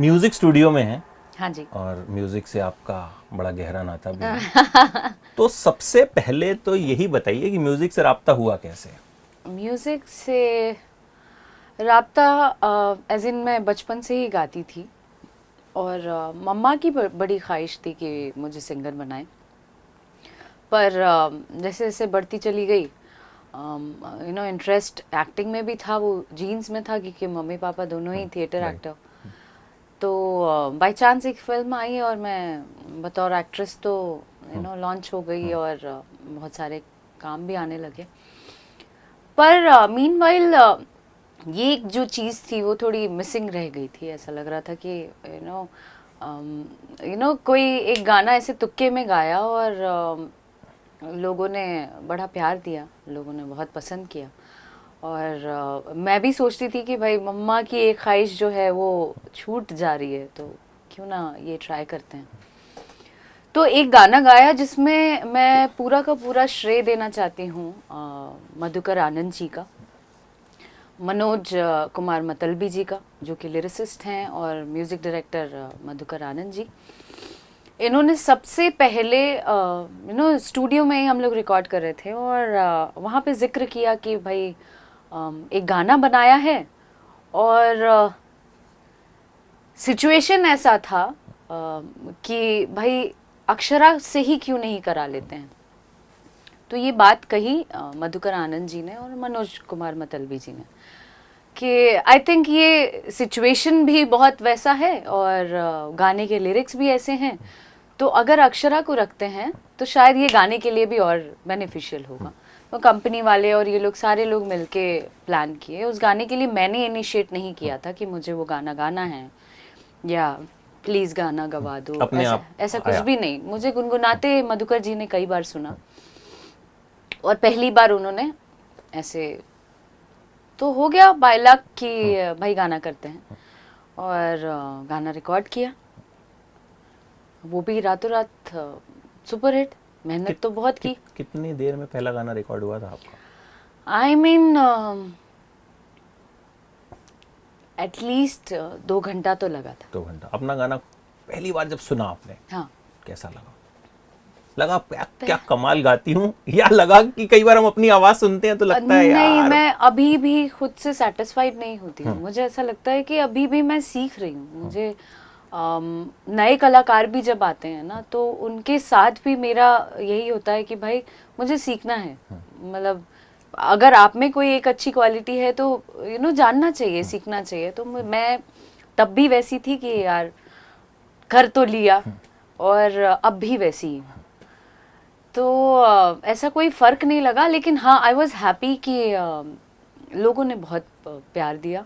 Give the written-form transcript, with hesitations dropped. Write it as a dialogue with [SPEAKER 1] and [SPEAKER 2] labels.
[SPEAKER 1] Music studio में है।
[SPEAKER 2] हाँ जी।
[SPEAKER 1] और म्यूजिक से आपका बड़ा गहरा नाता भी है। तो सबसे पहले तो यही बताइए कि म्यूजिक से राब्ता हुआ कैसे?
[SPEAKER 2] म्यूज़िक से राब्ता एज इन मैं बचपन से ही गाती थी और मम्मा की बड़ी ख्वाहिश थी कि मुझे सिंगर बनाएं। पर जैसे जैसे बढ़ती चली गई इंटरेस्ट एक्टिंग में भी था, वो जीन्स में था क्योंकि मम्मी पापा दोनों ही थिएटर एक्टर। तो बाय चांस एक फिल्म आई और मैं बतौर एक्ट्रेस तो लॉन्च हो गई और बहुत सारे काम भी आने लगे। पर मीनवाइल ये एक जो चीज़ थी वो थोड़ी मिसिंग रह गई थी। ऐसा लग रहा था कि कोई एक गाना ऐसे तुक्के में गाया और लोगों ने बड़ा प्यार दिया, लोगों ने बहुत पसंद किया। और मैं भी सोचती थी कि भाई मम्मा की एक ख्वाहिश जो है वो छूट जा रही है, तो क्यों ना ये ट्राई करते हैं। तो एक गाना गाया जिसमें मैं पूरा का पूरा श्रेय देना चाहती हूँ मधुकर आनंद जी का, मनोज कुमार मतलबी जी का, जो कि लिरिसिस्ट हैं, और म्यूज़िक डायरेक्टर मधुकर आनंद जी। इन्होंने सबसे पहले स्टूडियो में ही हम लोग रिकॉर्ड कर रहे थे और वहाँ पे जिक्र किया कि भाई एक गाना बनाया है और सिचुएशन ऐसा था कि भाई अक्षरा से ही क्यों नहीं करा लेते हैं। तो ये बात कही मधुकर आनंद जी ने और मनोज कुमार मतलबी जी ने कि आई थिंक ये सिचुएशन भी बहुत वैसा है और गाने के लिरिक्स भी ऐसे हैं, तो अगर अक्षरा को रखते हैं तो शायद ये गाने के लिए भी और बेनिफिशियल होगा। तो कंपनी वाले और ये लोग सारे लोग मिलके प्लान किए। उस गाने के लिए मैंने इनिशिएट नहीं किया था कि मुझे वो गाना गाना है या प्लीज़ गाना गवा दो, ऐसा कुछ भी नहीं। मुझे गुनगुनाते मधुकर जी ने कई बार सुना और पहली बार उन्होंने ऐसे तो हो गया बाय लक कि भाई गाना करते हैं और गाना रिकॉर्ड किया। वो भी रातों रात सुपर हिट। मेहनत तो बहुत की।
[SPEAKER 1] कितनी देर में पहला गाना रिकॉर्ड हुआ था आपका?
[SPEAKER 2] आई मीन एटलीस्ट 2 घंटा तो लगा था।
[SPEAKER 1] 2 घंटा। अपना गाना पहली बार जब सुना आपने,
[SPEAKER 2] हाँ,
[SPEAKER 1] कैसा लगा? लगा क्या कमाल गाती हूँ, या लगा कि कई बार हम अपनी आवाज सुनते हैं तो लगता है
[SPEAKER 2] नहीं,
[SPEAKER 1] यार
[SPEAKER 2] मैं अभी भी खुद से सेटिस्फाइड नहीं होती हूँ। मुझे ऐसा लगता है कि अभी भी मैं सीख रही हूँ। मुझे नए कलाकार भी जब आते हैं ना तो उनके साथ भी मेरा यही होता है कि भाई मुझे सीखना है। मतलब अगर आप में कोई एक अच्छी क्वालिटी है तो जानना चाहिए, सीखना चाहिए। तो मैं तब भी वैसी थी कि यार कर तो लिया और अब भी वैसी ही हूँ। तो ऐसा कोई फ़र्क नहीं लगा, लेकिन हाँ आई वॉज हैप्पी कि लोगों ने बहुत प्यार दिया।